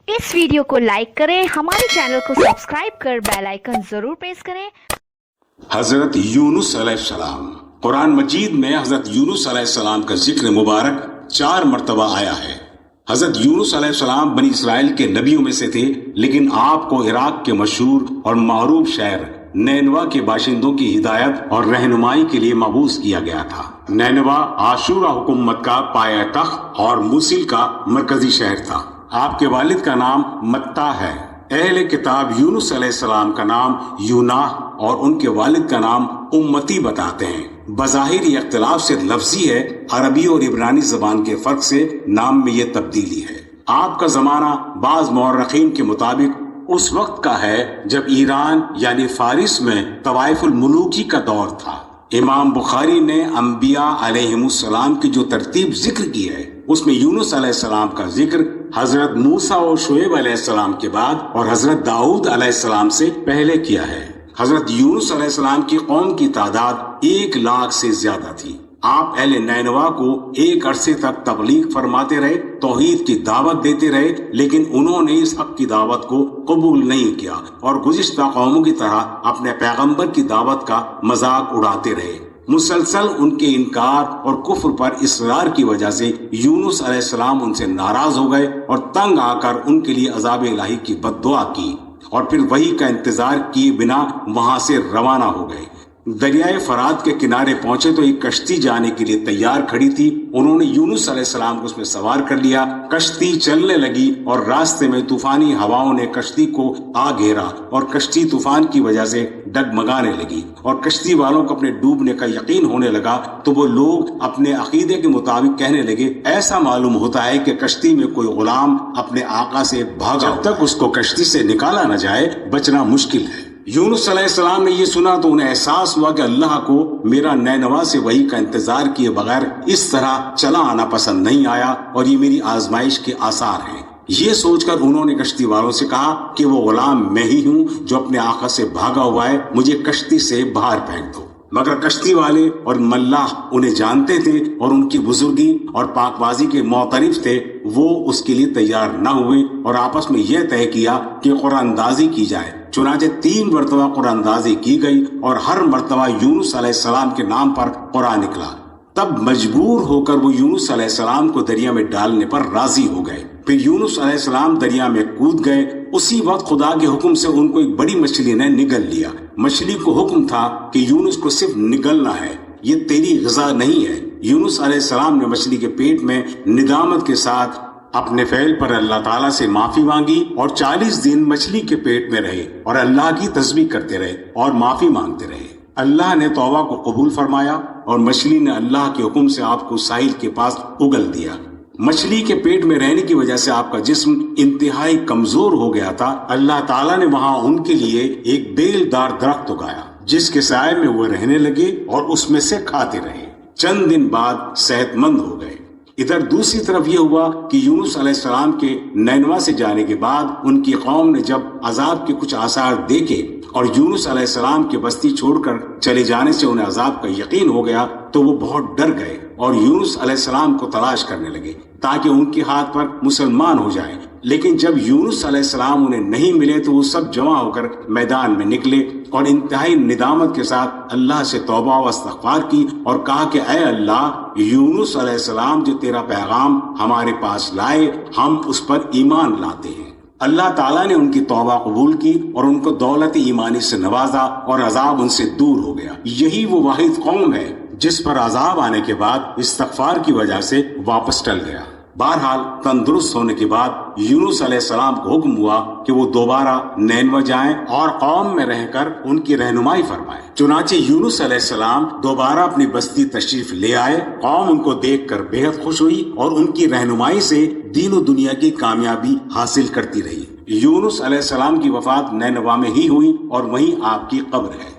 اس video کو like کریں، ہمارے چینل کو سبسکرائب کر بیل آئیکن ضرور پریس کریں۔ حضرت یونس علیہ السلام، قرآن مجید میں حضرت یونس علیہ السلام کا ذکر مبارک 4 مرتبہ آیا ہے۔ حضرت یونس علیہ السلام بنی اسرائیل کے نبیوں میں سے تھے، لیکن آپ کو عراق کے مشہور اور معروف شہر نینوا کے باشندوں کی ہدایت اور رہنمائی کے لیے مبعوث کیا گیا تھا۔ نینوا عاشورہ حکومت کا پایہ تخت اور موصل کا مرکزی شہر تھا۔ آپ کے والد کا نام متہ ہے۔ اہل کتاب یونس علیہ السلام کا نام یوناح اور ان کے والد کا نام امتی بتاتے ہیں۔ بظاہر یہ اختلاف سے لفظی ہے، عربی اور عبرانی زبان کے فرق سے نام میں یہ تبدیلی ہے۔ آپ کا زمانہ بعض مورخین کے مطابق اس وقت کا ہے جب ایران یعنی فارس میں طوائف الملوکی کا دور تھا۔ امام بخاری نے انبیاء علیہم السلام کی جو ترتیب ذکر کی ہے، اس میں یونس علیہ السلام کا ذکر حضرت موسیٰ و شعیب علیہ السلام کے بعد اور حضرت داؤد علیہ السلام سے پہلے کیا ہے۔ حضرت یونس علیہ السلام کی قوم کی تعداد 1 لاکھ سے زیادہ تھی۔ آپ اہل نینوا کو ایک عرصے تک تبلیغ فرماتے رہے، توحید کی دعوت دیتے رہے، لیکن انہوں نے اس حق کی دعوت کو قبول نہیں کیا اور گزشتہ قوموں کی طرح اپنے پیغمبر کی دعوت کا مذاق اڑاتے رہے۔ مسلسل ان کے انکار اور کفر پر اصرار کی وجہ سے یونس علیہ السلام ان سے ناراض ہو گئے اور تنگ آ کر ان کے لیے عذاب الہی کی بد دعا کی اور پھر وحی کا انتظار کیے بنا وہاں سے روانہ ہو گئے۔ دریائے فرات کے کنارے پہنچے تو ایک کشتی جانے کے لیے تیار کھڑی تھی۔ انہوں نے یونس علیہ السلام کو اس میں سوار کر لیا۔ کشتی چلنے لگی اور راستے میں طوفانی ہواؤں نے کشتی کو آ گھیرا اور کشتی طوفان کی وجہ سے ڈگمگانے لگی اور کشتی والوں کو اپنے ڈوبنے کا یقین ہونے لگا تو وہ لوگ اپنے عقیدے کے مطابق کہنے لگے، ایسا معلوم ہوتا ہے کہ کشتی میں کوئی غلام اپنے آقا سے بھاگا، جب تک اس کو کشتی سے نکالا نہ جائے بچنا مشکل ہے۔ یونس علیہ السلام نے یہ سنا تو انہیں احساس ہوا کہ اللہ کو میرا نینوا سے وحی کا انتظار کیے بغیر اس طرح چلا آنا پسند نہیں آیا اور یہ میری آزمائش کے آثار ہیں۔ یہ سوچ کر انہوں نے کشتی والوں سے کہا کہ وہ غلام میں ہی ہوں جو اپنے آقا سے بھاگا ہوا ہے، مجھے کشتی سے باہر پھینک دو۔ مگر کشتی والے اور ملاح انہیں جانتے تھے اور ان کی بزرگی اور پاک بازی کے معترف تھے، وہ اس کے لیے تیار نہ ہوئے اور آپس میں یہ طے کیا کہ قرآن اندازی کی جائے۔ چنانچہ 3 مرتبہ قرآن اندازی کی گئی اور ہر مرتبہ یونس علیہ السلام کے نام پر قرآن نکلا۔ تب مجبور ہو کر وہ یونس علیہ السلام کو دریا میں ڈالنے پر راضی ہو گئے۔ پھر یونس علیہ السلام دریا میں کود گئے۔ اسی وقت خدا کے حکم سے ان کو ایک بڑی مچھلی نے نگل لیا۔ مچھلی کو حکم تھا کہ یونس کو صرف نگلنا ہے، یہ تیری غذا نہیں ہے۔ یونس علیہ السلام نے مچھلی کے پیٹ میں ندامت کے ساتھ اپنے فعل پر اللہ تعالیٰ سے معافی مانگی اور 40 دن مچھلی کے پیٹ میں رہے اور اللہ کی تسبیح کرتے رہے اور معافی مانگتے رہے۔ اللہ نے توبہ کو قبول فرمایا اور مچھلی نے اللہ کے حکم سے آپ کو ساحل کے پاس اگل دیا۔ مچھلی کے پیٹ میں رہنے کی وجہ سے آپ کا جسم انتہائی کمزور ہو گیا تھا۔ اللہ تعالیٰ نے وہاں ان کے لیے ایک بیل دار درخت اگایا جس کے سائے میں وہ رہنے لگے اور اس میں سے کھاتے رہے۔ چند دن بعد صحت مند ہو گئے۔ ادھر دوسری طرف یہ ہوا کہ یونس علیہ السلام کے نینوا سے جانے کے بعد ان کی قوم نے جب عذاب کے کچھ آثار دیکھے اور یونس علیہ السلام کی بستی چھوڑ کر چلے جانے سے انہیں عذاب کا یقین ہو گیا تو وہ بہت ڈر گئے اور یونس علیہ السلام کو تلاش کرنے لگے تاکہ ان کے ہاتھ پر مسلمان ہو جائیں۔ لیکن جب یونس علیہ السلام انہیں نہیں ملے تو وہ سب جمع ہو کر میدان میں نکلے اور انتہائی ندامت کے ساتھ اللہ سے توبہ و استغفار کی اور کہا کہ اے اللہ، یونس علیہ السلام جو تیرا پیغام ہمارے پاس لائے، ہم اس پر ایمان لاتے ہیں۔ اللہ تعالیٰ نے ان کی توبہ قبول کی اور ان کو دولت ایمانی سے نوازا اور عذاب ان سے دور ہو گیا۔ یہی وہ واحد قوم ہے جس پر عذاب آنے کے بعد استغفار کی وجہ سے واپس ٹل گیا۔ بہرحال تندرست ہونے کے بعد یونس علیہ السلام کو حکم ہوا کہ وہ دوبارہ نینوا جائیں اور قوم میں رہ کر ان کی رہنمائی فرمائیں۔ چنانچہ یونس علیہ السلام دوبارہ اپنی بستی تشریف لے آئے۔ قوم ان کو دیکھ کر بے حد خوش ہوئی اور ان کی رہنمائی سے دین و دنیا کی کامیابی حاصل کرتی رہی۔ یونس علیہ السلام کی وفات نینوا میں ہی ہوئی اور وہیں آپ کی قبر ہے۔